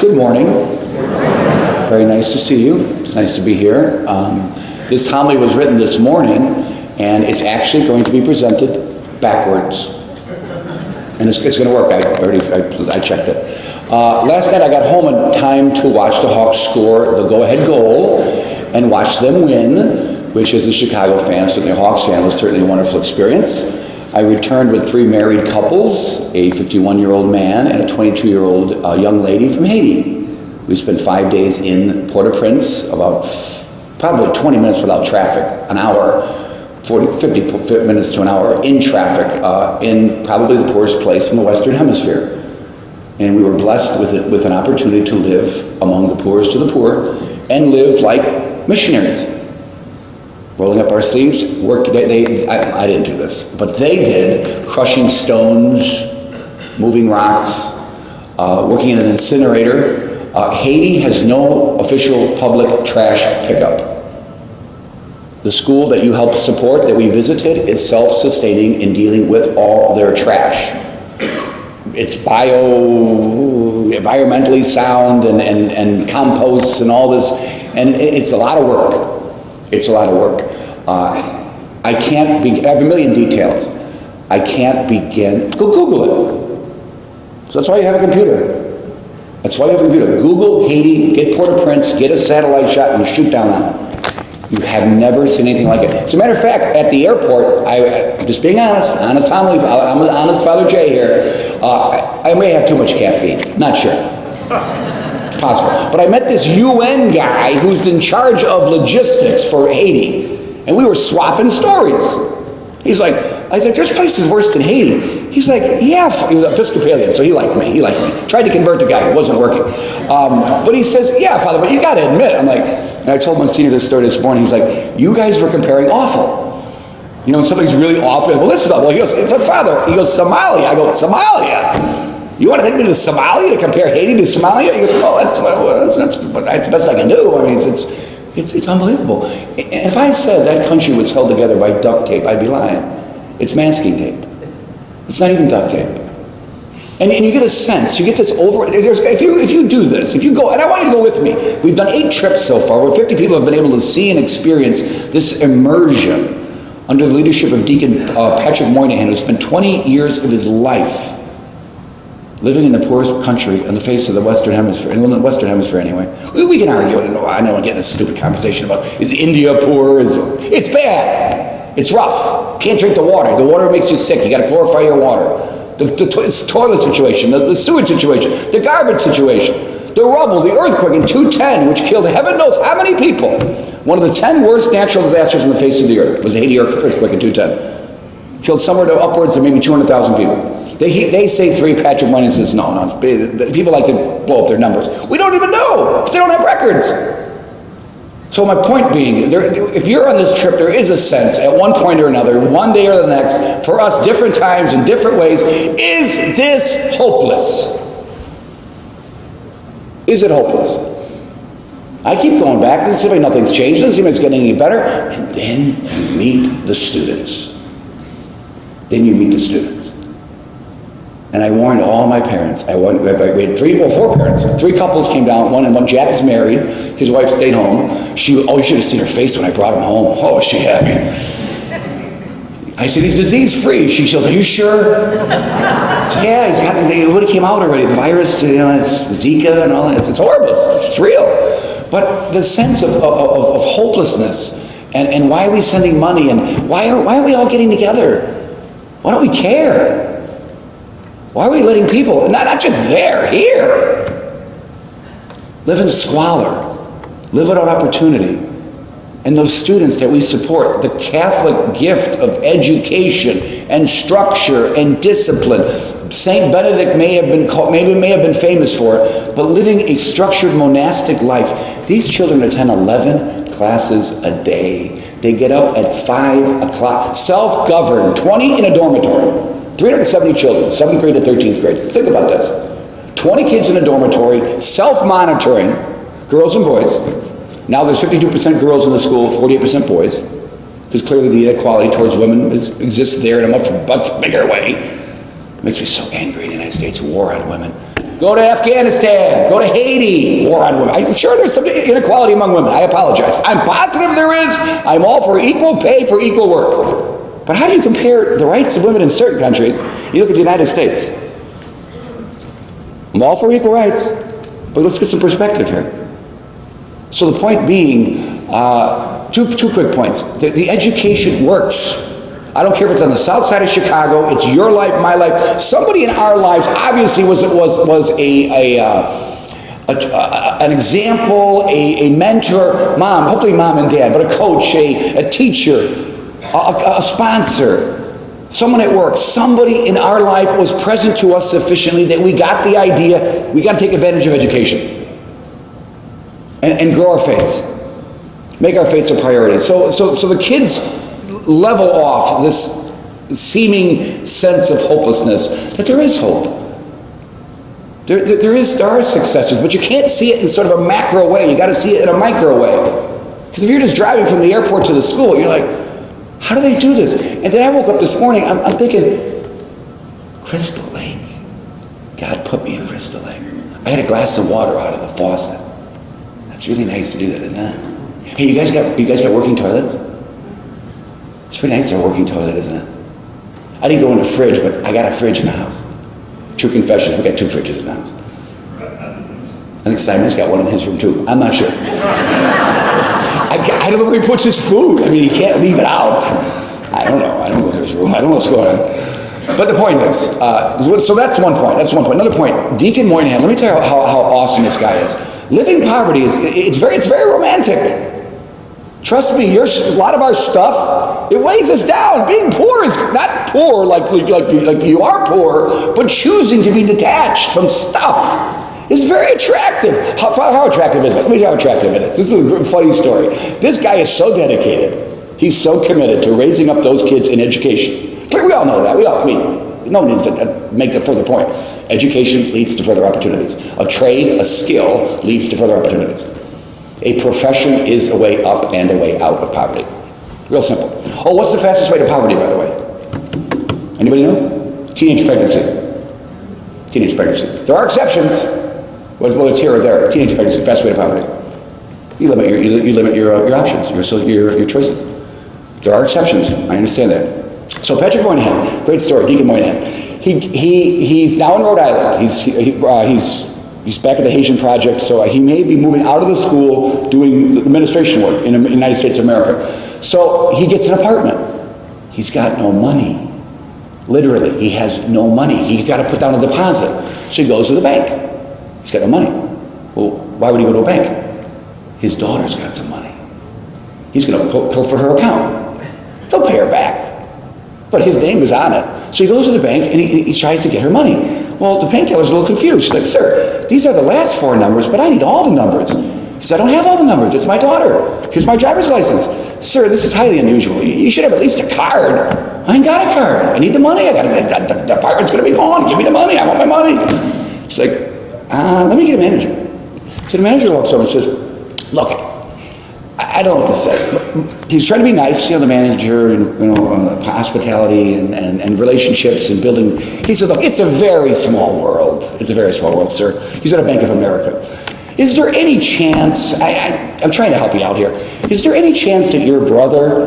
Good morning. Very nice to see you. It's nice to be here. This homily was written this morning, and it's actually going to be presented backwards. And it's going to work. I checked it. Last night I got home in time to watch the Hawks score the go-ahead goal and watch them win, which as a Chicago fan, certainly a Hawks fan, was certainly a wonderful experience. I returned with 3 married couples, a 51-year-old man and a 22-year-old young lady from Haiti. We spent 5 days in Port-au-Prince, about probably 20 minutes without traffic, an hour, 50 minutes to an hour in traffic, in probably the poorest place in the Western Hemisphere. And we were blessed with an opportunity to live among the poorest of the poor and live like missionaries. Rolling up our sleeves, I didn't do this, but they did, crushing stones, moving rocks, working in an incinerator. Haiti has no official public trash pickup. The school that you helped support, that we visited, is self-sustaining in dealing with all their trash. It's environmentally sound and composts and all this, and it's a lot of work. It's a lot of work. I have a million details. I can't begin. Go Google it. So that's why you have a computer. That's why you have a computer. Google Haiti, get Port-au-Prince, get a satellite shot, and shoot down on it. You have never seen anything like it. As a matter of fact, at the airport, just being honest family, I'm an honest Father Jay here, I may have too much caffeine. Not sure. Possible. But I met this UN guy who's in charge of logistics for Haiti, and we were swapping stories. He's like, I was like, there's places worse than Haiti. He's like, yeah, he was Episcopalian, so he liked me. Tried to convert the guy, it wasn't working. But he says, yeah, Father, but you got to admit, I'm like, and I told Monsignor this story this morning, he's like, you guys were comparing awful. You know, when something's really awful, well, this is awful. He goes, it's like, Father, he goes, Somalia. I go, Somalia? You want to take me to Somalia to compare Haiti to Somalia? He goes, well, that's the best I can do. I mean, it's unbelievable. And if I said that country was held together by duct tape, I'd be lying. It's masking tape. It's not even duct tape. And you get a sense, you get this if you do this, if you go, and I want you to go with me. We've done 8 trips so far, where 50 people have been able to see and experience this immersion under the leadership of Deacon Patrick Moynihan, who spent 20 years of his life living in the poorest country on the face of the Western Hemisphere, in the Western Hemisphere anyway. We can argue, I know I'm getting a stupid conversation about, is India poor? It's bad. It's rough. Can't drink the water. The water makes you sick. You got to chlorify your water. The toilet situation, the sewage situation, the garbage situation, the rubble, the earthquake in 2010, which killed heaven knows how many people. One of the 10 worst natural disasters on the face of the earth was the Haiti earthquake in 2010. Killed somewhere to upwards of maybe 200,000 people. They say 3, Patrick Moynihan says no. People like to blow up their numbers. We don't even know, because they don't have records. So my point being, if you're on this trip, there is a sense, at one point or another, one day or the next, for us, different times in different ways, is this hopeless? Is it hopeless? I keep going back, it doesn't seem like nothing's changed, it doesn't seem like it's getting any better, and then you meet the students. And I warned all my parents. We had 4 parents. 3 couples came down. One Jack is married. His wife stayed home. You should have seen her face when I brought him home. Oh, was she happy. I said, he's disease-free. She goes, are you sure? I said, yeah, it would have came out already. The virus, it's Zika and all that. It's horrible. It's real. But the sense of hopelessness and why are we sending money and why aren't we all getting together? Why don't we care? Why are we letting people, not just there, here, live in squalor, live without opportunity? And those students that we support, the Catholic gift of education and structure and discipline, Saint Benedict may have been famous for it, but living a structured monastic life. These children attend 11 classes a day. They get up at 5 o'clock, self-governed, 20 in a dormitory. 370 children, 7th grade to 13th grade. Think about this. 20 kids in a dormitory, self-monitoring, girls and boys. Now there's 52% girls in the school, 48% boys, because clearly the inequality towards women exists there in a much bigger way. It makes me so angry in the United States, war on women. Go to Afghanistan. Go to Haiti. War on women. I'm sure there's some inequality among women. I apologize. I'm positive there is. I'm all for equal pay for equal work. But how do you compare the rights of women in certain countries? You look at the United States. I'm all for equal rights, but let's get some perspective here. So the point being, two quick points. The education works. I don't care if it's on the south side of Chicago. It's your life, my life. Somebody in our lives obviously was an example, a mentor, mom, hopefully mom and dad, but a coach, a teacher, a sponsor. Someone at work, somebody in our life was present to us sufficiently that we got the idea, we got to take advantage of education and grow our faith, make our faith a priority. So the kids level off this seeming sense of hopelessness, that there is hope. There are successes, but you can't see it in sort of a macro way. You got to see it in a micro way. Because if you're just driving from the airport to the school, you're like, how do they do this? And then I woke up this morning, I'm thinking, Crystal Lake. God put me in Crystal Lake. I had a glass of water out of the faucet. That's really nice to do that, isn't it? Hey, you guys got working toilets? It's really nice to have a working toilet, isn't it? I didn't go in the fridge, but I got a fridge in the house. True confessions, we got 2 fridges in the house. I think Simon's got one in his room too. I'm not sure. I don't know where he puts his food. I mean, he can't leave it out. I don't know. I don't go to his room. I don't know what's going on. But the point is, so that's one point. That's one point. Another point, Deacon Moynihan, let me tell you how awesome this guy is. Living poverty it's very romantic. Trust me, a lot of our stuff, it weighs us down. Being poor is not poor like you are poor, but choosing to be detached from stuff is very attractive. How attractive is it? Let me tell you how attractive it is. This is a funny story. This guy is so dedicated. He's so committed to raising up those kids in education. We all know that. No one needs to make the further point. Education leads to further opportunities. A trade, a skill, leads to further opportunities. A profession is a way up and a way out of poverty. Real simple. Oh, what's the fastest way to poverty, by the way? Anybody know? Teenage pregnancy. Teenage pregnancy. There are exceptions. Whether it's here or there. Teenage pregnancy, fastest way to poverty. You limit your options, your choices. There are exceptions. I understand that. So Patrick Moynihan, great story, Deacon Moynihan. He's now in Rhode Island. He's back at the Haitian Project, so he may be moving out of the school doing administration work in the United States of America. So he gets an apartment. He's got no money. Literally, he has no money. He's got to put down a deposit. So he goes to the bank. He's got no money. Well, why would he go to a bank? His daughter's got some money. He's going to pilfer her account. He'll pay her back. But his name was on it. So he goes to the bank and he tries to get her money. Well, the bank teller's a little confused. She's like, sir, these are the last 4 numbers, but I need all the numbers. He says, I don't have all the numbers. It's my daughter. Here's my driver's license. Sir, this is highly unusual. You should have at least a card. I ain't got a card. I need the money. The apartment's going to be gone. Give me the money. I want my money. She's like, let me get a manager. So the manager walks over and says, look, I don't know what to say. But he's trying to be nice, the manager, and hospitality and relationships and building. He says, look, it's a very small world. It's a very small world, sir. He's at a Bank of America. Is there any chance, I'm trying to help you out here. Is there any chance that your brother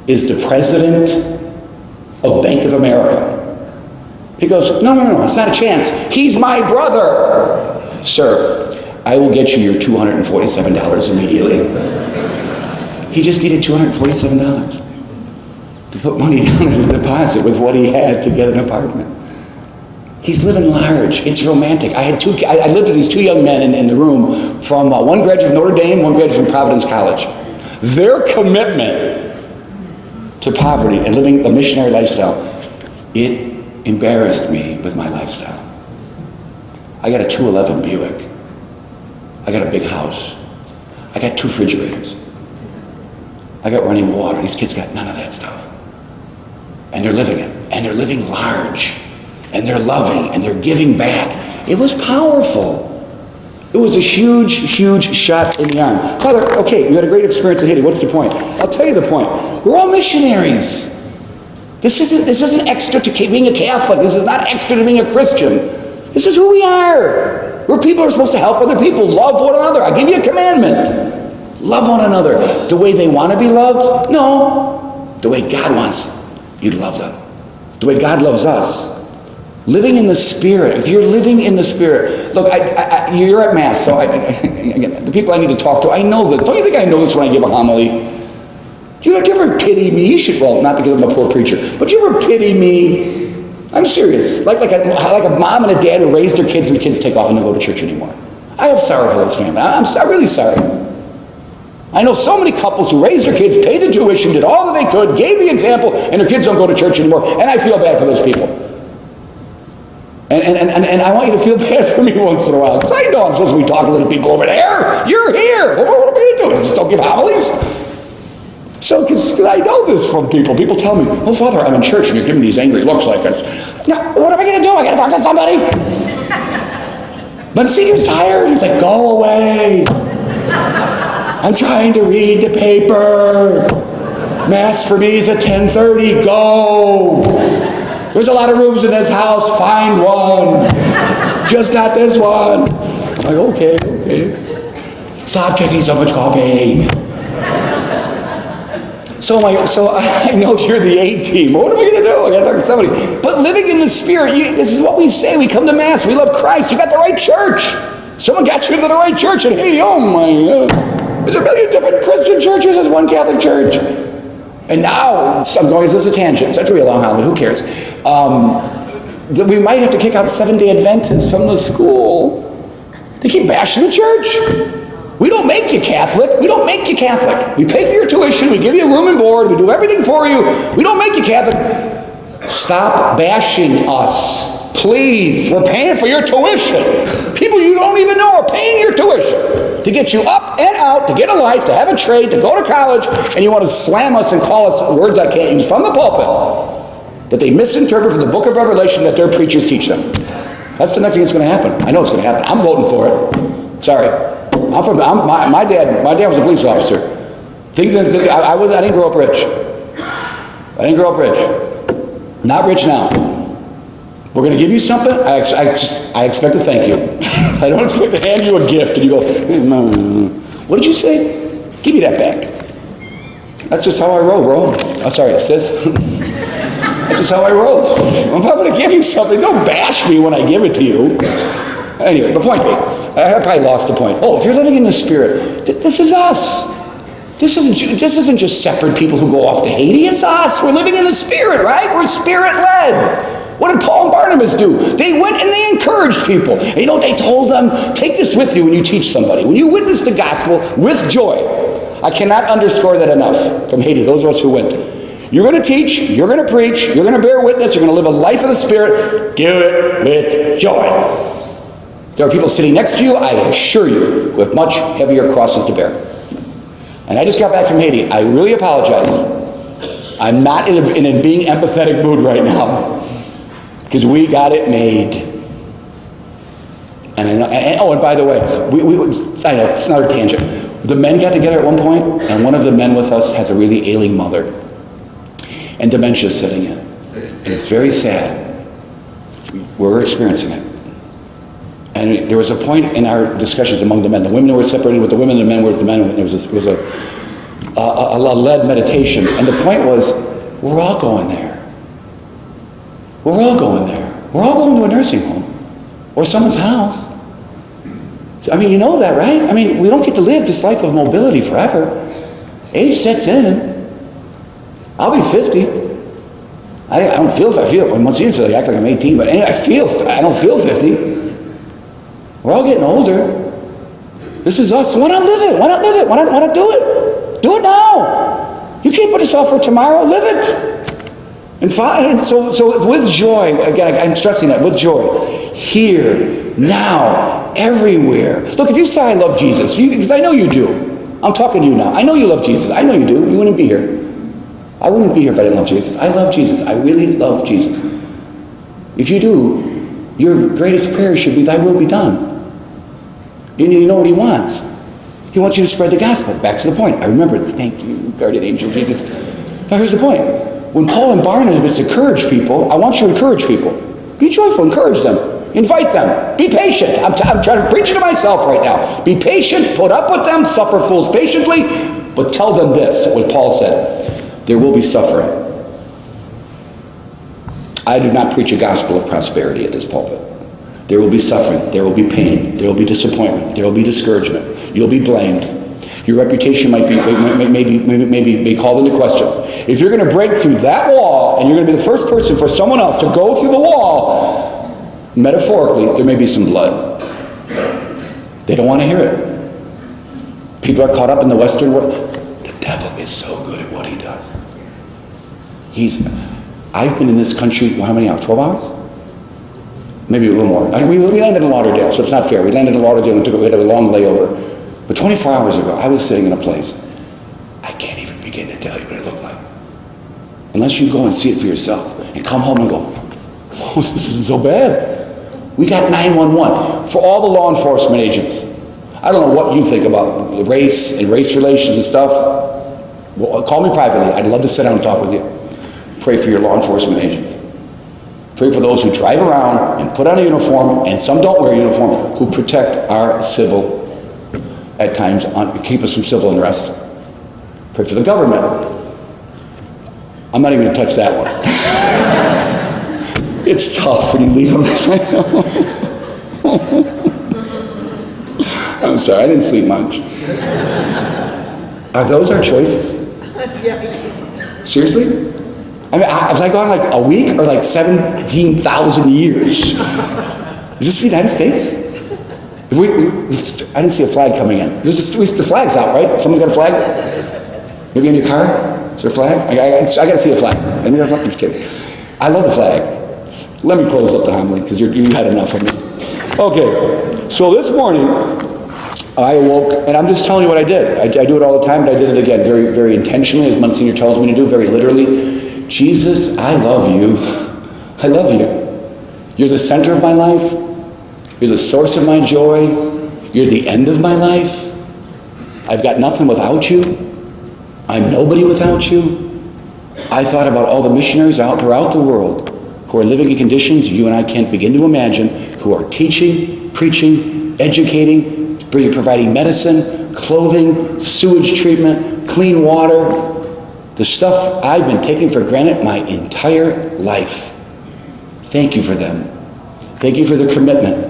is the president of Bank of America? He goes, no, it's not a chance. He's my brother. Sir, I will get you your $247 immediately. He just needed $247 to put money down as a deposit with what he had to get an apartment. He's living large. It's romantic. I lived with these 2 young men in the room from one graduate from Notre Dame, one graduate from Providence College. Their commitment to poverty and living a missionary lifestyle, it embarrassed me with my lifestyle. I got a 211 Buick. I got a big house. I got 2 refrigerators. I got running water. These kids got none of that stuff. And they're living it. And they're living large. And they're loving. And they're giving back. It was powerful. It was a huge, huge shot in the arm. Father, okay, you had a great experience in Haiti. What's the point? I'll tell you the point. We're all missionaries. This isn't extra to being a Catholic. This is not extra to being a Christian. This is who we are. We're people who are supposed to help other people, love one another. I give you a commandment. Love one another. The way they want to be loved? No. The way God wants you to love them. The way God loves us. Living in the Spirit. If you're living in the Spirit. Look, you're at Mass, so again, the people I need to talk to, I know this. Don't you think I know this when I give a homily? Do you ever pity me? You should, well, not because I'm a poor preacher, but do you ever pity me? I'm serious. Like a mom and a dad who raised their kids and the kids take off and don't go to church anymore. I have sorrow for those families. I'm really sorry. I know so many couples who raised their kids, paid the tuition, did all that they could, gave the example, and their kids don't go to church anymore, and I feel bad for those people. And I want you to feel bad for me once in a while, because I know I'm supposed to be talking to the people over there. You're here. What am I going to do? Just don't give homilies? So, because I know this from people. People tell me, oh, Father, I'm in church, and you're giving me these angry looks like this. Now, what am I going to do? I got to talk to somebody. But the senior's tired. He's like, go away. I'm trying to read the paper. Mass for me is at 10:30. Go. There's a lot of rooms in this house. Find one. Just not this one. I'm like, okay. Stop drinking so much coffee. So I know you're the A team. What am I going to do? I got to talk to somebody. But living in the Spirit, this is what we say. We come to Mass. We love Christ. You got the right church. Someone got you to the right church, and hey, oh my God. There's a million different Christian churches. There's one Catholic church. And now, I'm going, this is a tangent. It's actually a long holiday. Who cares? That we might have to kick out Seventh-day Adventists from the school. They keep bashing the church. We don't make you Catholic. We don't make you Catholic. We pay for your tuition. We give you room and board. We do everything for you. We don't make you Catholic. Stop bashing us. Please. We're paying for your tuition. People you don't even know are paying your tuition to get you up and out, to get a life, to have a trade, to go to college, and you want to slam us and call us words I can't use from the pulpit that they misinterpret from the book of Revelation that their preachers teach them. That's the next thing that's going to happen. I know it's going to happen. I'm voting for it. Sorry. My dad was a police officer. I didn't grow up rich. Not rich now. We're going to give you something. I expect to thank you. I don't expect to hand you a gift and you go, no. What did you say? Give me that back. That's just how I roll, bro. Oh, sorry, sis. That's just how I roll. If I'm going to give you something, don't bash me when I give it to you. Anyway, the point being, I probably lost the point. Oh, if you're living in the Spirit, this is us. This isn't just separate people who go off to Haiti. It's us. We're living in the Spirit, right? We're Spirit-led. What did Paul and Barnabas do? They went and they encouraged people. And you know what they told them? Take this with you when you teach somebody. When you witness the gospel with joy. I cannot underscore that enough from Haiti, those of us who went. You're going to teach, you're going to preach, you're going to bear witness, you're going to live a life of the Spirit. Do it with joy. There are people sitting next to you, I assure you, with much heavier crosses to bear. And I just got back from Haiti. I really apologize. I'm not in a being empathetic mood right now. Because we got it made. And by the way, I know, it's another tangent. The men got together at one point, and one of the men with us has a really ailing mother. And dementia is setting in. And it's very sad. We're experiencing it. And there was a point in our discussions among the men. The women were separated with the women, the men were with the men. It was a led meditation. And the point was, we're all going there. We're all going there. We're all going to a nursing home or someone's house. I mean, you know that, right? I mean, we don't get to live this life of mobility forever. Age sets in. I'll be 50. I don't feel if I feel. When once you feel, I act like I'm 18, but anyway, I don't feel 50. We're all getting older. This is us. Why not live it? Why not live it? Why not do it? Do it now. You can't put this off for tomorrow. Live it. And so with joy, again, I'm stressing that, with joy. Here, now, everywhere. Look, if you say I love Jesus, because I know you do. I'm talking to you now. I know you love Jesus. I know you do. You wouldn't be here. I wouldn't be here if I didn't love Jesus. I love Jesus. I really love Jesus. If you do, your greatest prayer should be, thy will be done. You know what he wants. He wants you to spread the gospel. Back to the point. I remember, thank you, guardian angel Jesus. Now here's the point. When Paul and Barnabas encourage people, I want you to encourage people. Be joyful, encourage them. Invite them. Be patient. I'm trying to preach it to myself right now. Be patient. Put up with them. Suffer fools patiently. But tell them this, what Paul said. There will be suffering. I do not preach a gospel of prosperity at this pulpit. There will be suffering. There will be pain. There will be disappointment. There will be discouragement. You'll be blamed. Your reputation might be called into question. If you're going to break through that wall and you're going to be the first person for someone else to go through the wall, metaphorically, there may be some blood. They don't want to hear it. People are caught up in the Western world. The devil is so good at what he does. I've been in this country, how many hours? 12 hours? Maybe a little more. We landed in Lauderdale, so it's not fair. We landed in Lauderdale and we had a long layover. But 24 hours ago, I was sitting in a place, I can't even begin to tell you what it looked like. Unless you go and see it for yourself and come home and go, oh, this isn't so bad. We got 911 for all the law enforcement agents. I don't know what you think about race and race relations and stuff. Well, call me privately. I'd love to sit down and talk with you. Pray for your law enforcement agents. Pray for those who drive around and put on a uniform, and some don't wear a uniform, who protect our civil, at times, keep us from civil unrest. Pray for the government. I'm not even going to touch that one. It's tough when you leave them. I'm sorry, I didn't sleep much. Are those our choices? Seriously? I mean, was I gone like a week or like 17,000 years? Is this the United States? I didn't see a flag coming in. The flag's out, right? Someone's got a flag? Maybe in your car? Is there a flag? I got to see a flag. I'm just kidding. I love the flag. Let me close up the homily because you had enough of me. Okay, so this morning I awoke, and I'm just telling you what I did. I do it all the time, but I did it again very, very intentionally, as Monsignor tells me to do, very literally. Jesus, I love you. I love you. You're the center of my life. You're the source of my joy. You're the end of my life. I've got nothing without you. I'm nobody without you. I thought about all the missionaries out throughout the world who are living in conditions you and I can't begin to imagine, who are teaching, preaching, educating, providing medicine, clothing, sewage treatment, clean water, the stuff I've been taking for granted my entire life. Thank you for them. Thank you for their commitment.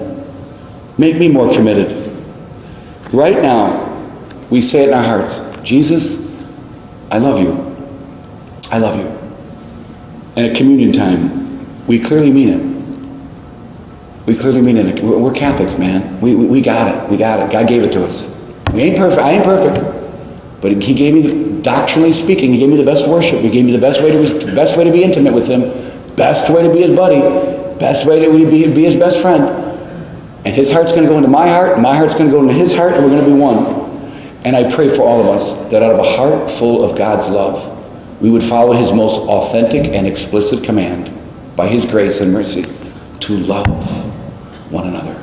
Make me more committed. Right now, we say it in our hearts, Jesus, I love you. I love you. And at communion time, we clearly mean it. We clearly mean it. We're Catholics, man. We got it. We got it. God gave it to us. We ain't perfect. I ain't perfect. But he gave me, doctrinally speaking, he gave me the best worship. He gave me the best way to be intimate with him, best way to be his buddy, best way to be his best friend. And his heart's going to go into my heart, and my heart's going to go into his heart, and we're going to be one. And I pray for all of us that out of a heart full of God's love, we would follow his most authentic and explicit command, by his grace and mercy, to love one another.